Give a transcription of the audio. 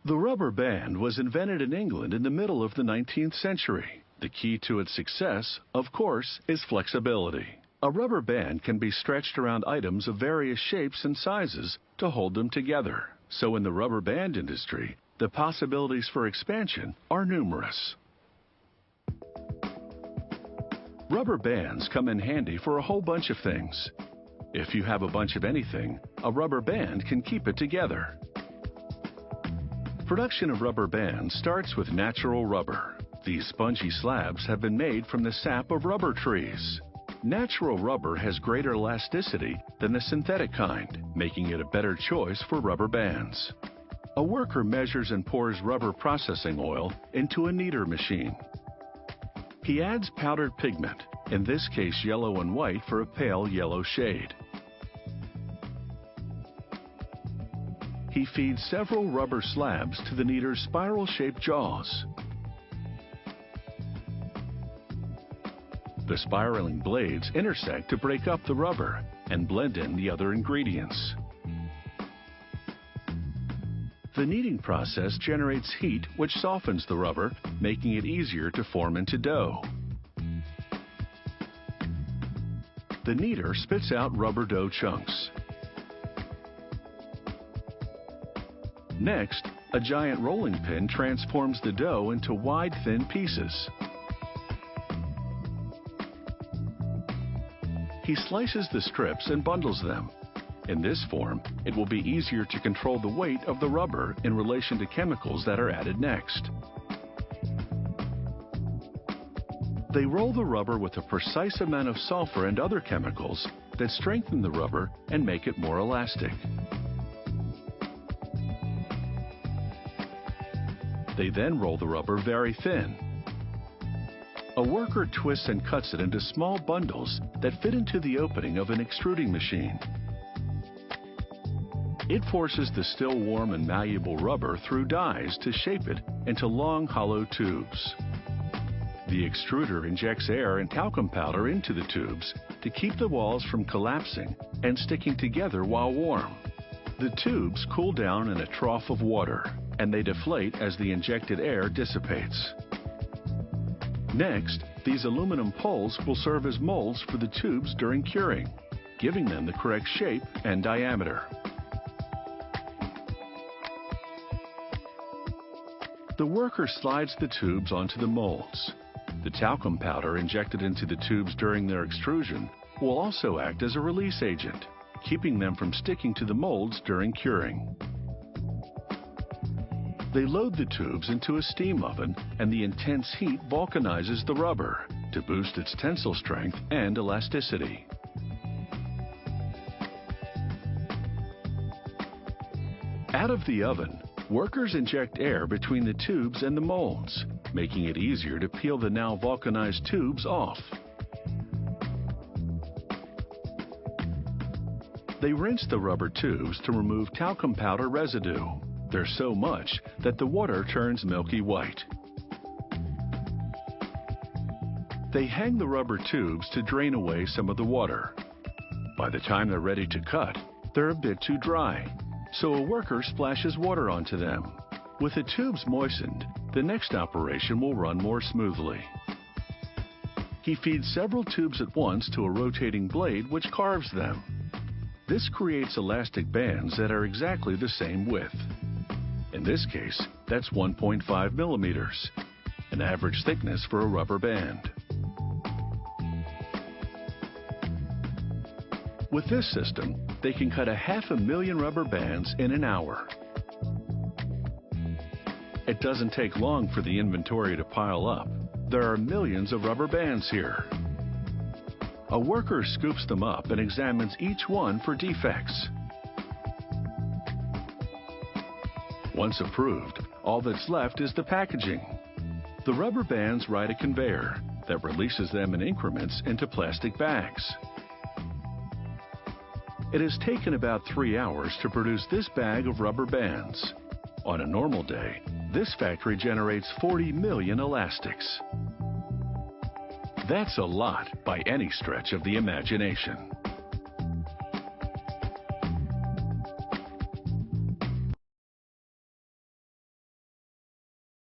The rubber band was invented in England in the middle of the 19th century. The key to its success, of course, is flexibility. A rubber band can be stretched around items of various shapes and sizes to hold them together. So in the rubber band industry, the possibilities for expansion are numerous. Rubber bands come in handy for a whole bunch of things. If you have a bunch of anything, a rubber band can keep it together. Production of rubber bands starts with natural rubber. These spongy slabs have been made from the sap of rubber trees. Natural rubber has greater elasticity than the synthetic kind, making it a better choice for rubber bands. A worker measures and pours rubber processing oil into a kneader machine. He adds powdered pigment, in this case yellow and white for a pale yellow shade. He feeds several rubber slabs to the kneader's spiral-shaped jaws. The spiraling blades intersect to break up the rubber and blend in the other ingredients. The kneading process generates heat which softens the rubber, making it easier to form into dough. The kneader spits out rubber dough chunks. Next, a giant rolling pin transforms the dough into wide, thin pieces. He slices the strips and bundles them. In this form, it will be easier to control the weight of the rubber in relation to chemicals that are added next. They roll the rubber with a precise amount of sulfur and other chemicals that strengthen the rubber and make it more elastic. They then roll the rubber very thin. A worker twists and cuts it into small bundles that fit into the opening of an extruding machine. It forces the still warm and malleable rubber through dies to shape it into long, hollow tubes. The extruder injects air and talcum powder into the tubes to keep the walls from collapsing and sticking together while warm. The tubes cool down in a trough of water, and they deflate as the injected air dissipates. Next, these aluminum poles will serve as molds for the tubes during curing, giving them the correct shape and diameter. The worker slides the tubes onto the molds. The talcum powder injected into the tubes during their extrusion will also act as a release agent, keeping them from sticking to the molds during curing. They load the tubes into a steam oven, and the intense heat vulcanizes the rubber to boost its tensile strength and elasticity. Out of the oven, workers inject air between the tubes and the molds, making it easier to peel the now vulcanized tubes off. They rinse the rubber tubes to remove talcum powder residue. There's so much that the water turns milky white. They hang the rubber tubes to drain away some of the water. By the time they're ready to cut, they're a bit too dry, so a worker splashes water onto them. With the tubes moistened, the next operation will run more smoothly. He feeds several tubes at once to a rotating blade which carves them. This creates elastic bands that are exactly the same width. In this case, that's 1.5 millimeters, an average thickness for a rubber band. With this system, they can cut 500,000 rubber bands in an hour. It doesn't take long for the inventory to pile up. There are millions of rubber bands here. A worker scoops them up and examines each one for defects. Once approved, all that's left is the packaging. The rubber bands ride a conveyor that releases them in increments into plastic bags. It has taken about 3 hours to produce this bag of rubber bands. On a normal day, this factory generates 40 million elastics. That's a lot by any stretch of the imagination.